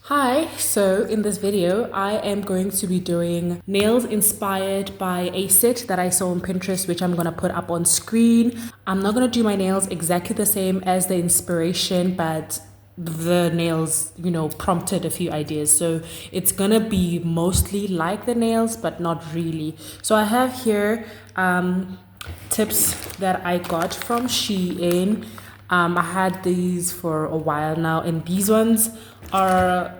Hi, so in this video, I am going to be doing nails inspired by a set that I saw on Pinterest, which I'm going to put up on screen. I'm not going to do my nails exactly the same as the inspiration, but the nails, prompted a few ideas. So it's going to be mostly like the nails, but not really. So I have here tips that I got from Shein. I had these for a while now, and these ones are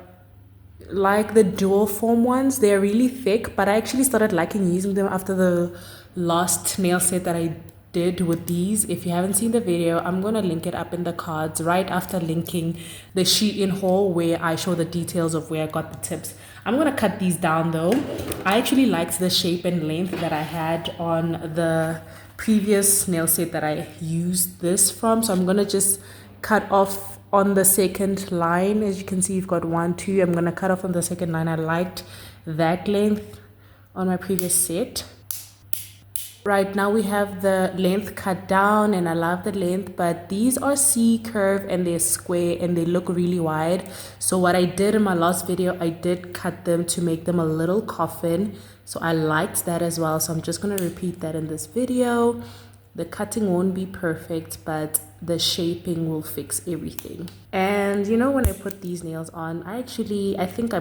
like the dual form ones. They're really thick, but I actually started liking using them after the last nail set that I did with these. If you haven't seen the video, I'm gonna link it up in the cards right after linking the Shein haul where I show the details of where I got the tips. I'm gonna cut these down though. I actually liked the shape and length that I had on the previous nail set that I used this from, so I'm gonna just cut off on the second line. As you can see, you've got 1, 2. I'm gonna cut off on the second line. I liked that length on my previous set. Right now we have the length cut down, and I love the length, but these are C curve and they're square and they look really wide. So what I did in my last video, I did cut them to make them a little coffin. So I liked that as well. So I'm just gonna repeat that in this video. The cutting won't be perfect, but the shaping will fix everything. And when I put these nails on, I think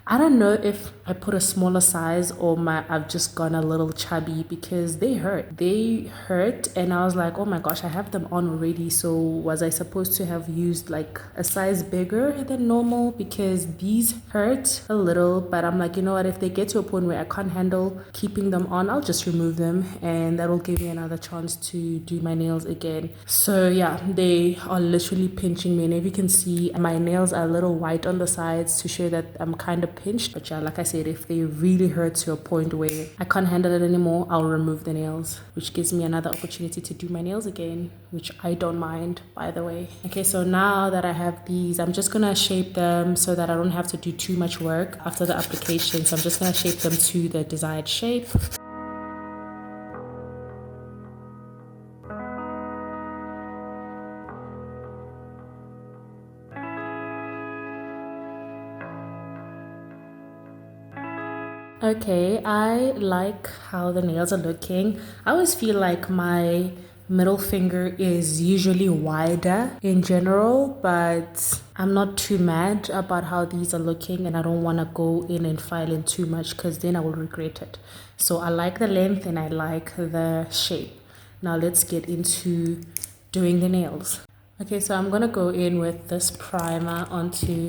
I don't know if I put a smaller size or I've just gone a little chubby, because they hurt. They hurt, and I was like, oh my gosh, I have them on already. So was I supposed to have used like a size bigger than normal? Because these hurt a little, but I'm like, you know what? If they get to a point where I can't handle keeping them on, I'll just remove them, and that will give me another chance to do my nails again. So yeah, they are literally pinching me, and if you can see, my nails are a little white on the sides to show that I'm kind of pinched. But yeah, like I said, if they really hurt to a point where I can't handle it anymore, I'll remove the nails, which gives me another opportunity to do my nails again, which I don't mind, by the way. Okay, so now that I have these, I'm just gonna shape them so that I don't have to do too much work after the application. So I'm just gonna shape them to the desired shape. Okay, I like how the nails are looking. I always feel like my middle finger is usually wider in general, but I'm not too mad about how these are looking, and I don't want to go in and file in too much because then I will regret it. So I like the length and I like the shape. Now let's get into doing the nails. Okay, so I'm gonna go in with this primer onto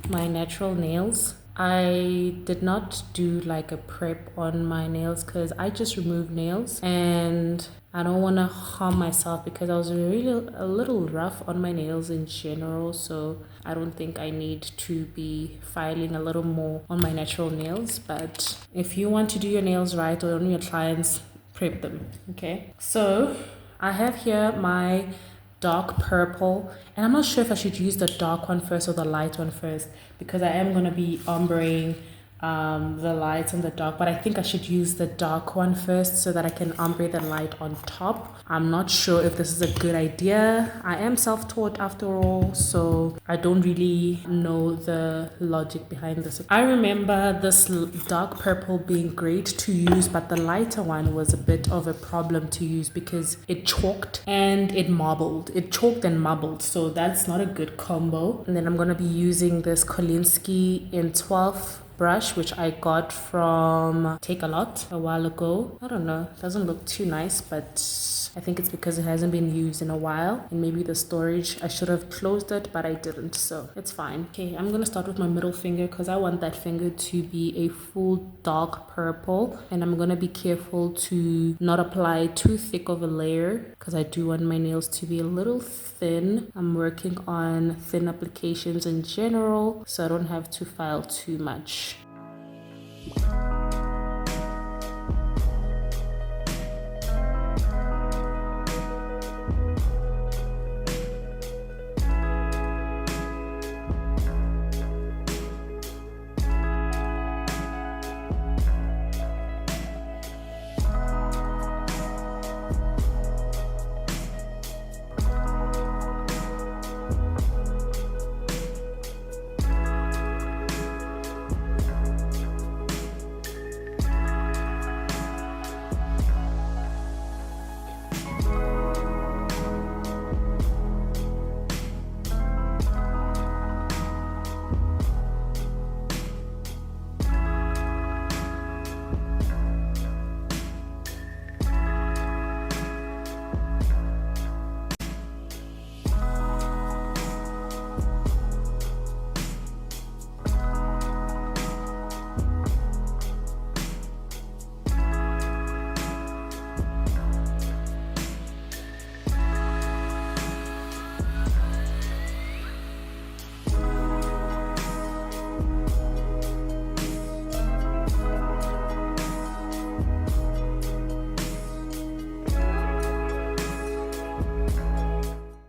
my natural nails. I did not do like a prep on my nails because I just removed nails and I don't want to harm myself, because I was really a little rough on my nails in general. So I don't think I need to be filing a little more on my natural nails. But if you want to do your nails right, or on your clients, prep them. Okay, so I have here my dark purple, and I'm not sure if I should use the dark one first or the light one first, because I am going to be ombreing the light and the dark, but I think I should use the dark one first so that I can ombre the light on top. I'm not sure if this is a good idea. I am self-taught after all, so I don't really know the logic behind this. I remember this dark purple being great to use, but the lighter one was a bit of a problem to use because it chalked and it marbled. It chalked and marbled, so that's not a good combo. And then I'm going to be using this Kolinsky in 12 brush, which I got from Take a Lot a while ago. I don't know, it doesn't look too nice, but I think it's because it hasn't been used in a while, and maybe the storage, I should have closed it, but I didn't, so it's fine. Okay, I'm gonna start with my middle finger because I want that finger to be a full dark purple, and I'm gonna be careful to not apply too thick of a layer because I do want my nails to be a little thin. I'm working on thin applications in general, so I don't have to file too much.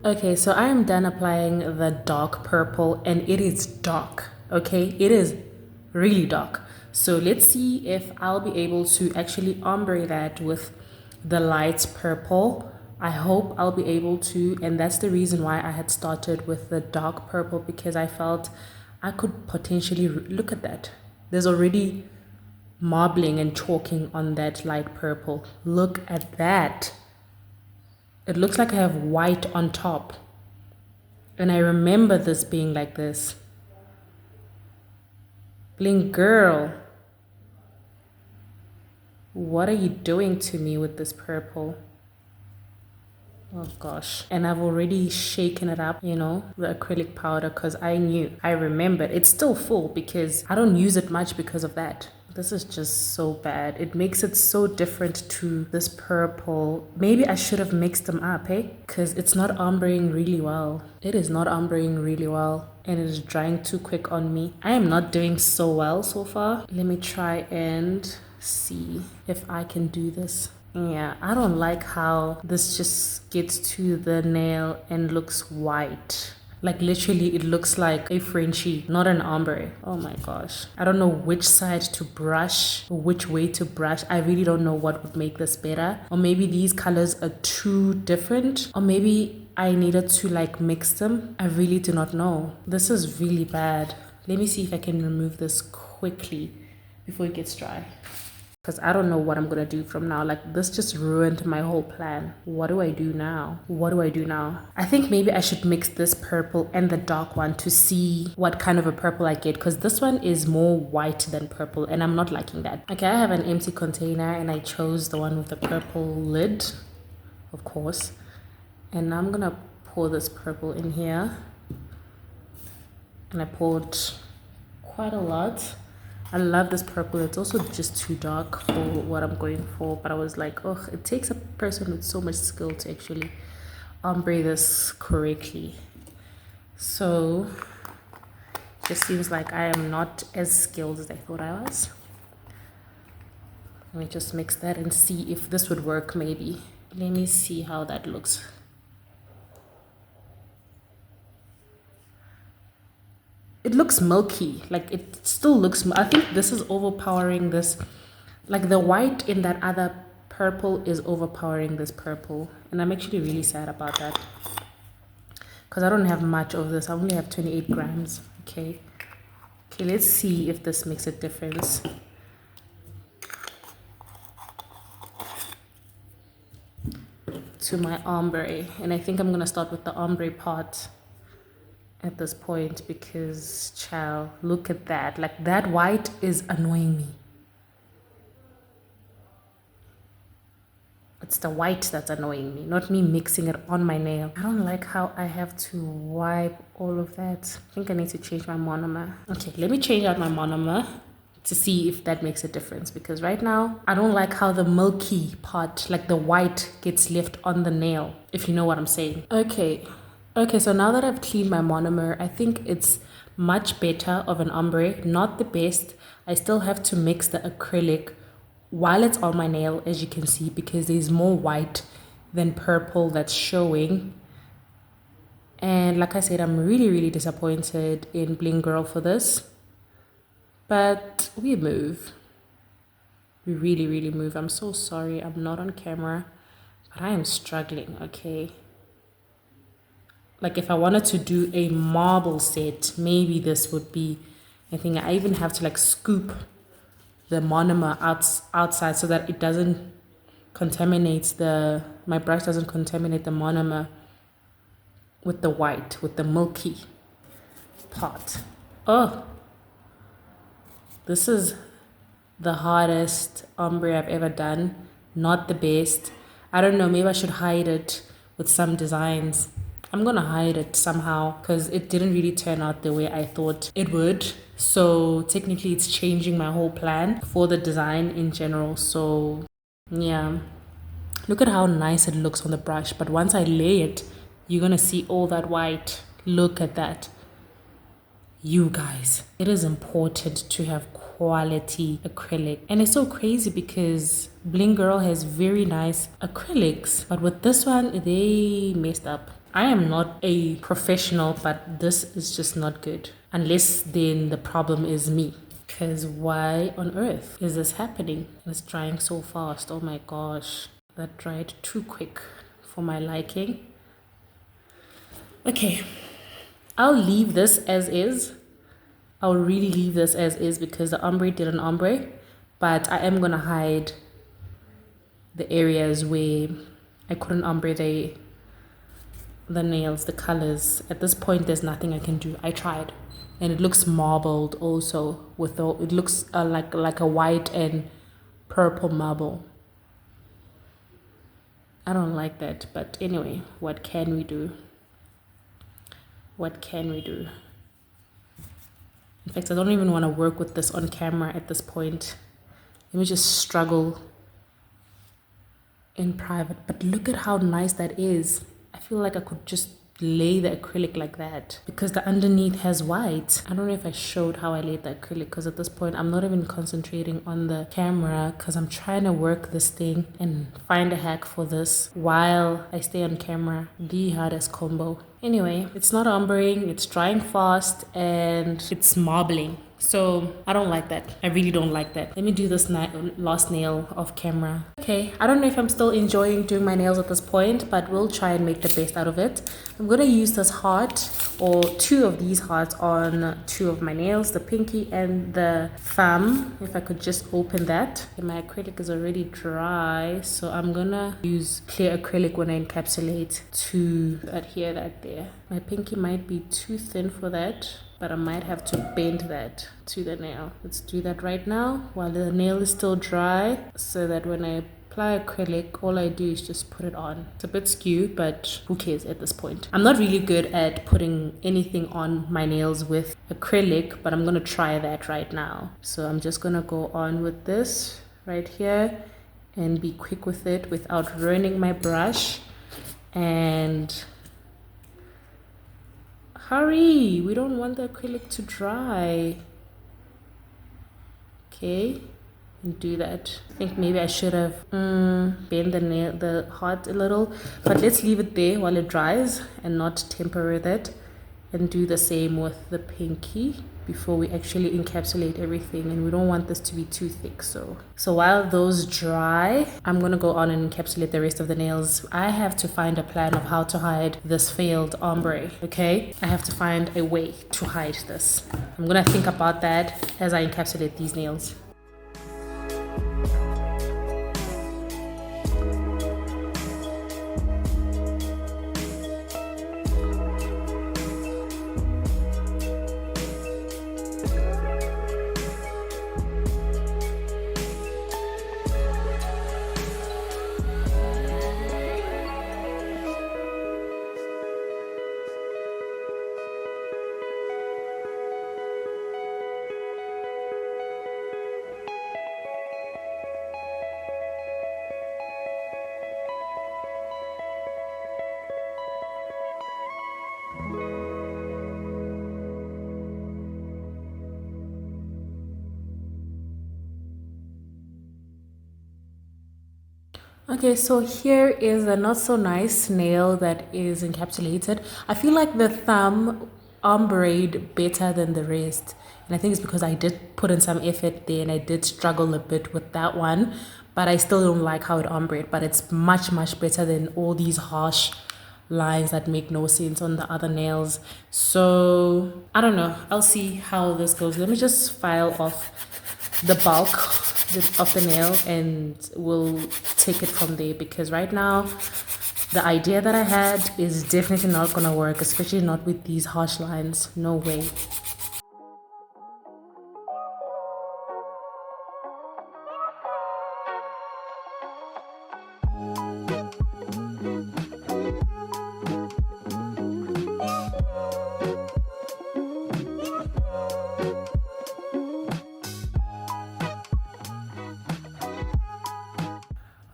Okay, so I am done applying the dark purple and it is dark, okay? It is really dark. So let's see if I'll be able to actually ombre that with the light purple. I hope I'll be able to, and that's the reason why I had started with the dark purple, because I felt I could potentially, look at that. There's already marbling and chalking on that light purple. Look at that. It looks like I have white on top. And I remember this being like this. Bling girl, what are you doing to me with this purple? Oh gosh. And I've already shaken it up, you know, the acrylic powder, because I remembered. It's still full because I don't use it much because of that. This is just so bad. It makes it so different to this purple. Maybe I should have mixed them up, eh? Because it's not ombreing really well. It is not ombreing really well. And it is drying too quick on me. I am not doing so well so far. Let me try and see if I can do this. Yeah, I don't like how this just gets to the nail and looks white. Like literally it looks like a Frenchie, not an ombre. Oh my gosh. I don't know which side to brush, which way to brush. I really don't know what would make this better. Or maybe these colors are too different. Or maybe I needed to like mix them. I really do not know. This is really bad. Let me see if I can remove this quickly before it gets dry. Because I don't know what I'm going to do from now. Like, this just ruined my whole plan. What do I do now? What do I do now? I think maybe I should mix this purple and the dark one to see what kind of a purple I get. Because this one is more white than purple. And I'm not liking that. Okay, I have an empty container. And I chose the one with the purple lid. Of course. And now I'm going to pour this purple in here. And I poured quite a lot. I love this purple. It's also just too dark for what I'm going for. But I was like, oh, it takes a person with so much skill to actually ombre this correctly. So it just seems like I am not as skilled as I thought I was. Let me just mix that and see if this would work maybe. Let me see how that looks. It looks milky, like it still looks, I think this is overpowering this, like the white in that other purple is overpowering this purple. And I'm actually really sad about that. Because I don't have much of this, I only have 28 grams, okay. Okay, let's see if this makes a difference. To my ombre, and I think I'm gonna start with the ombre part at this point because child, look at that. Like that white is annoying me. It's the white that's annoying me, not me mixing it on my nail. I don't like how I have to wipe all of that. I think I need to change my monomer. Okay, let me change out my monomer to see if that makes a difference, because right now I don't like how the milky part, like the white, gets left on the nail, if you know what I'm saying. Okay, so now that I've cleaned my monomer, I think it's much better of an ombre, not the best. I still have to mix the acrylic while it's on my nail, as you can see, because there's more white than purple that's showing. And like I said, I'm really disappointed in Bling Girl for this. But we move. We really move. I'm so sorry. I'm not on camera, but I am struggling, okay? Like if I wanted to do a marble set, maybe this would be, I think I even have to like scoop the monomer outside so that it doesn't contaminate my brush doesn't contaminate the monomer with the white, with the milky part. Oh, this is the hardest ombre I've ever done. Not the best. I don't know, maybe I should hide it with some designs. I'm gonna hide it somehow because it didn't really turn out the way I thought it would. So technically it's changing my whole plan for the design in general. So yeah, look at how nice it looks on the brush. But once I lay it, you're gonna see all that white. Look at that. You guys, it is important to have quality acrylic. And it's so crazy because Bling Girl has very nice acrylics, but with this one they messed up. I am not a professional, but this is just not good. Unless then the problem is me. Because why on earth is this happening? It's drying so fast. Oh my gosh. That dried too quick for my liking. Okay. I'll leave this as is. I'll really leave this as is because the ombre did an ombre. But I am going to hide the areas where I couldn't ombre the nails, the colors. At this point, there's nothing I can do. I tried. And it looks marbled also. It looks like a white and purple marble. I don't like that. But anyway, what can we do? What can we do? In fact, I don't even want to work with this on camera at this point. Let me just struggle in private. But look at how nice that is. I feel like I could just lay the acrylic like that because the underneath has white. I don't know if I showed how I laid the acrylic because at this point I'm not even concentrating on the camera because I'm trying to work this thing and find a hack for this while I stay on camera. The hardest combo. Anyway, it's not ombering, it's drying fast, and it's marbling. So I don't like that. I really don't like that. Let me do this last nail off camera. Okay, I don't know if I'm still enjoying doing my nails at this point, but we'll try and make the best out of it. I'm gonna use this heart or two of these hearts on two of my nails, the pinky and the thumb. If I could just open that. Okay, my acrylic is already dry, so I'm gonna use clear acrylic when I encapsulate to adhere that there. My pinky might be too thin for that, but I might have to bend that to the nail. Let's do that right now while the nail is still dry so that when I apply acrylic, all I do is just put it on. It's a bit skew, but who cares at this point? I'm not really good at putting anything on my nails with acrylic, but I'm gonna try that right now. So I'm just gonna go on with this right here and be quick with it without ruining my brush. And hurry, we don't want the acrylic to dry. Okay, and do that. I think maybe I should have bent the heart a little, but let's leave it there while it dries and not temper with it, and do the same with the pinky before we actually encapsulate everything, and we don't want this to be too thick. So while those dry, I'm gonna go on and encapsulate the rest of the nails. I have to find a plan of how to hide this failed ombre. Okay, I have to find a way to hide this. I'm gonna think about that as I encapsulate these nails. Okay, so here is a not so nice nail that is encapsulated. I feel like the thumb ombreed better than the rest. And I think it's because I did put in some effort there and I did struggle a bit with that one. But I still don't like how it ombreed. But it's much, much better than all these harsh lines that make no sense on the other nails. So I don't know. I'll see how this goes. Let me just file off the bulk of the nail and we'll take it from there, because right now the idea that I had is definitely not gonna work, especially not with these harsh lines. No way.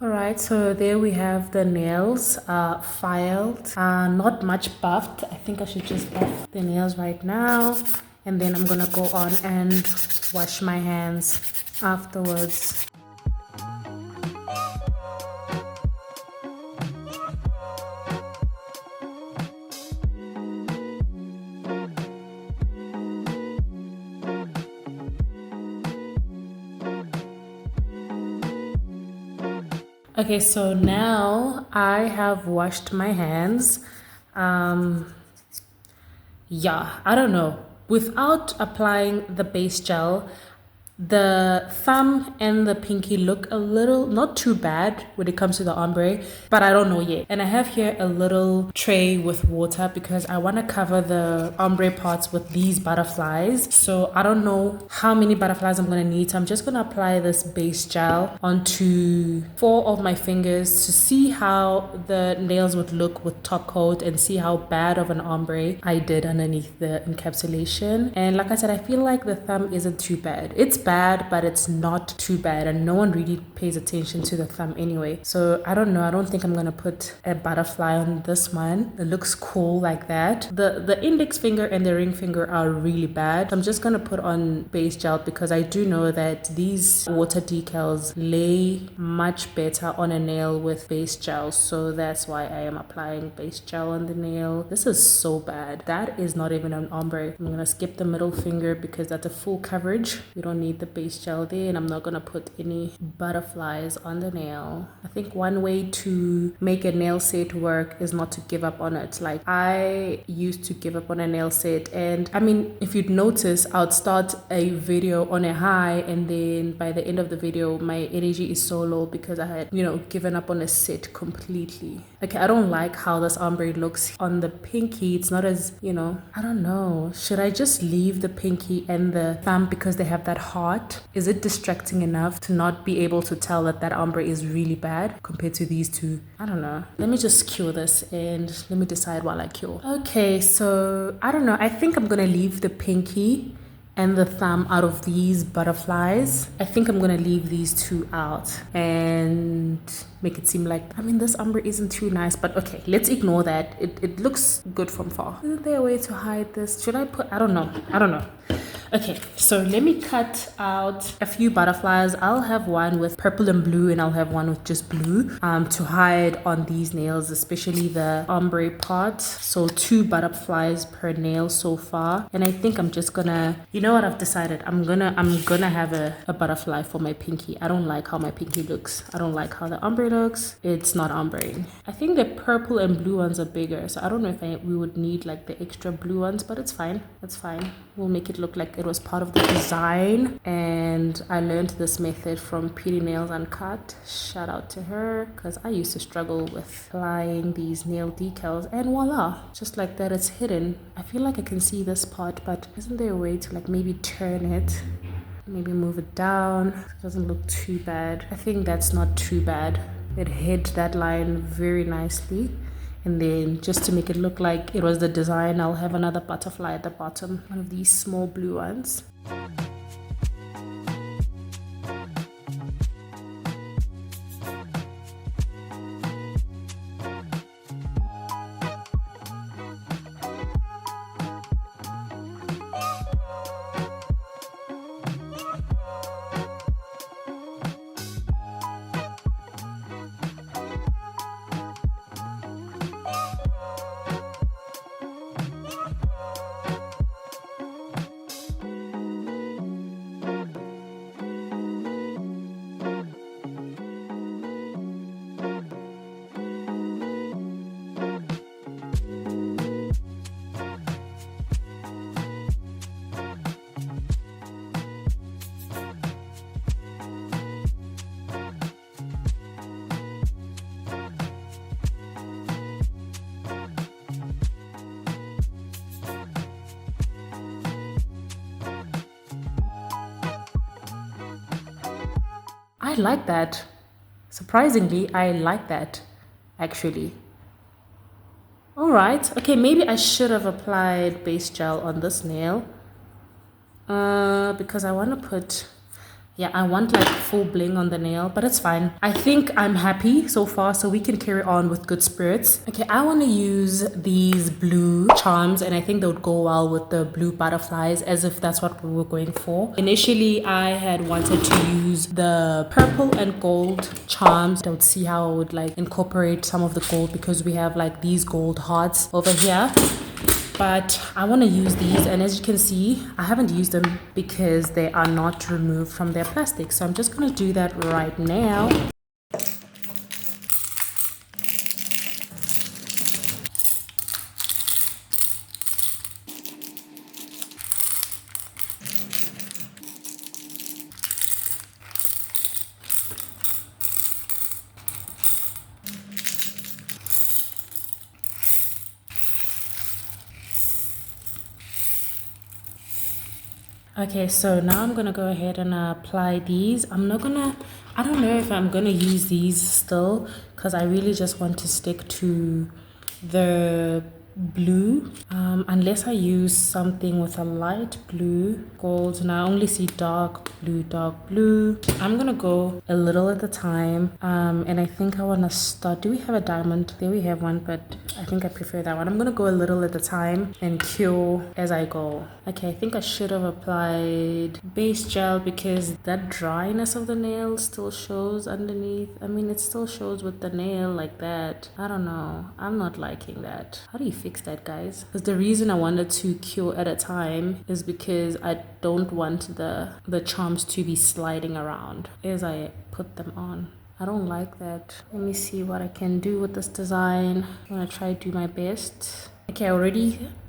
Alright, so there we have the nails filed, not much buffed. I think I should just buff the nails right now, and then I'm gonna go on and wash my hands afterwards. Okay, so now I have washed my hands. Yeah, I don't know. Without applying the base gel, the thumb and the pinky look a little not too bad when it comes to the ombre, but I don't know yet. And I have here a little tray with water because I want to cover the ombre parts with these butterflies. So I don't know how many butterflies I'm going to need. So I'm just going to apply this base gel onto 4 of my fingers to see how the nails would look with top coat and see how bad of an ombre I did underneath the encapsulation. And like I said, I feel like the thumb isn't too bad. It's bad, but it's not too bad, and no one really pays attention to the thumb anyway. So I don't know, I don't think I'm gonna put a butterfly on this one. It looks cool like that. The index finger and the ring finger are really bad. So I'm just gonna put on base gel because I do know that these water decals lay much better on a nail with base gel. So that's why I am applying base gel on the nail. This is so bad. That is not even an ombre. I'm gonna skip the middle finger because that's a full coverage. We don't need the base gel there, and I'm not gonna put any butterflies on the nail. I think one way to make a nail set work is not to give up on it. Like I used to give up on a nail set, and I mean, if you'd notice, I'd start a video on a high, and then by the end of the video my energy is so low because I had, given up on a set completely. Okay, I don't like how this ombre looks on the pinky. It's not as, I don't know, should I just leave the pinky and the thumb because they have that heart? Is it distracting enough to not be able to tell that ombre is really bad compared to these two? I don't know. Let me just cure this and let me decide while I cure. Okay, so I don't know. I think I'm gonna leave the pinky and the thumb out of these butterflies. I think I'm gonna leave these two out and make it seem like, this ombre isn't too nice, but okay, let's ignore that. It looks good from far. Isn't there a way to hide this? Should I put, I don't know. Okay, so let me cut out a few butterflies. I'll have one with purple and blue, and I'll have one with just blue to hide on these nails, especially the ombre part. So 2 butterflies per nail so far. And I think I'm just gonna, you know what I've decided? I'm gonna have a butterfly for my pinky. I don't like how my pinky looks. I don't like how the ombre looks. It's not ombre. I think the purple and blue ones are bigger, so I don't know if we would need like the extra blue ones, but it's fine. It's fine. We'll make it look like it was part of the design. And I learned this method from Pretty Nails Uncut. Shout out to her, because I used to struggle with applying these nail decals, and voila, just like that, it's hidden. I feel like I can see this part, but isn't there a way to like maybe turn it, maybe move it down? It doesn't look too bad. I think that's not too bad. It hid that line very nicely. And then just to make it look like it was the design, I'll have another butterfly at the bottom, one of these small blue ones. I like that. Surprisingly, I like that, actually. All right. Okay, maybe I should have applied base gel on this nail. Because I want to put... Yeah, I want like full bling on the nail, but it's fine. I think I'm happy so far, so we can carry on with good spirits. Okay, I want to use these blue charms, and I think they would go well with the blue butterflies, as if that's what we were going for. Initially, I had wanted to use the purple and gold charms. I would see how I would like incorporate some of the gold, because we have like these gold hearts over here. But I want to use these, and as you can see, I haven't used them because they are not removed from their plastic. So I'm just going to do that right now. Okay, so now I'm gonna go ahead and apply these. I don't know if I'm gonna use these still because I really just want to stick to the blue, unless I use something with a light blue gold, and I only see dark blue. I'm gonna go a little at a time, and I think I want to start. Do we have a diamond? There we have one, but I think I prefer that one. I'm gonna go a little at a time and cure as I go. Okay, I think I should have applied base gel because that dryness of the nail still shows underneath. I mean, it still shows with the nail like that. I don't know, I'm not liking that. How do you fix that, guys? Because the reason I wanted to cure at a time is because I don't want the charms to be sliding around as I put them on. I don't like that. Let me see what I can do with this design. I'm gonna try to do my best. Okay,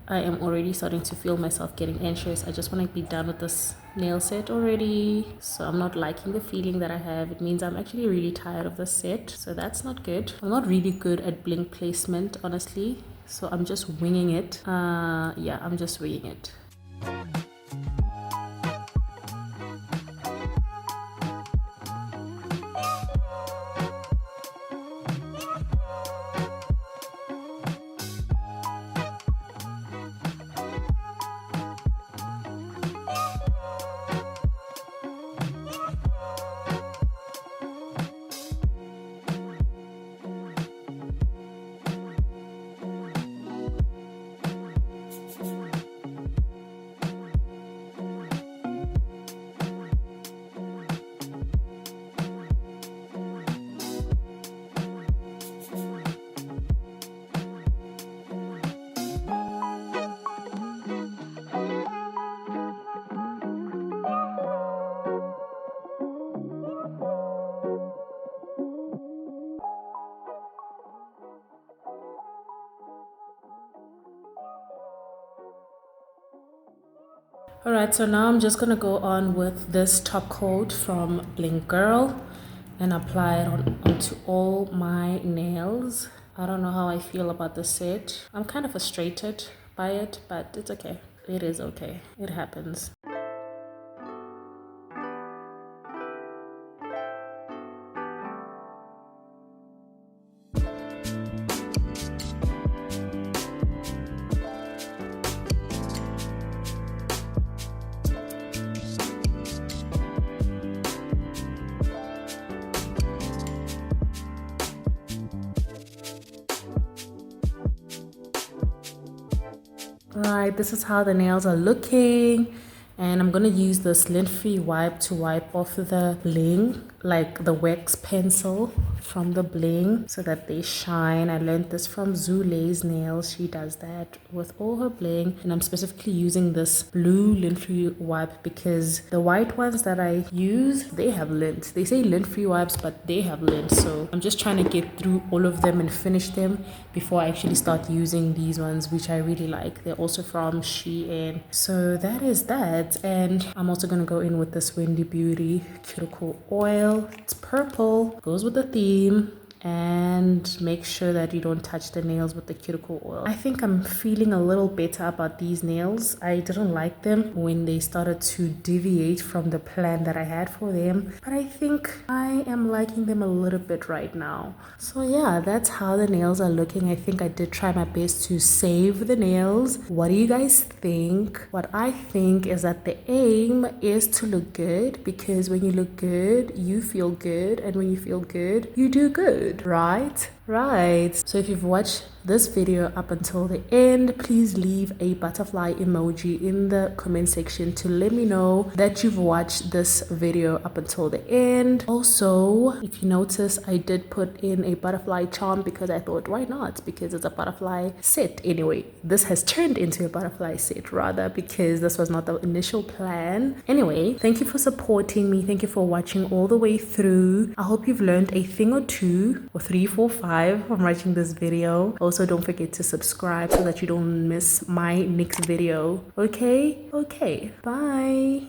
I am already starting to feel myself getting anxious. I just want to be done with this nail set already. So I'm not liking the feeling that I have. It means I'm actually really tired of this set. So that's not good. I'm not really good at bling placement, honestly. So I'm just winging it. Yeah, I'm just winging it. Alright, so now I'm just gonna go on with this top coat from Bling Girl and apply it onto all my nails. I don't know how I feel about this set. I'm kind of frustrated by it, but it's okay. It is okay. It happens. Right, this is how the nails are looking, and I'm gonna use this lint-free wipe to wipe off the bling, like the wax pencil from the bling, so that they shine. I learned this from Zule's Nails. She does that with all her bling, and I'm specifically using this blue lint-free wipe because the white ones that I use, they have lint. They say lint-free wipes, but they have lint, so I'm just trying to get through all of them and finish them before I actually start using these ones, which I really like. They're also from Shein. So that is that, and I'm also gonna go in with this Wendy Beauty cuticle oil. It's purple, goes with the theme, and make sure that you don't touch the nails with the cuticle oil. I think I'm feeling a little better about these nails. I didn't like them when they started to deviate from the plan that I had for them, but I think I am liking them a little bit right now. So yeah, that's how the nails are looking. I think I did try my best to save the nails. What do you guys think? What I think is that the aim is to look good, because when you look good, you feel good, and when you feel good, you do good. Right? So if you've watched this video up until the end, please leave a butterfly emoji in the comment section to let me know that you've watched this video up until the end. Also, if you notice, I did put in a butterfly charm because I thought, why not? Because it's a butterfly set. Anyway, this has turned into a butterfly set rather, because this was not the initial plan. Anyway, thank you for supporting me. Thank you for watching all the way through. I hope you've learned a thing or two, or 3, 4, 5 from watching this video. Also, also don't forget to subscribe so that you don't miss my next video. Okay, bye.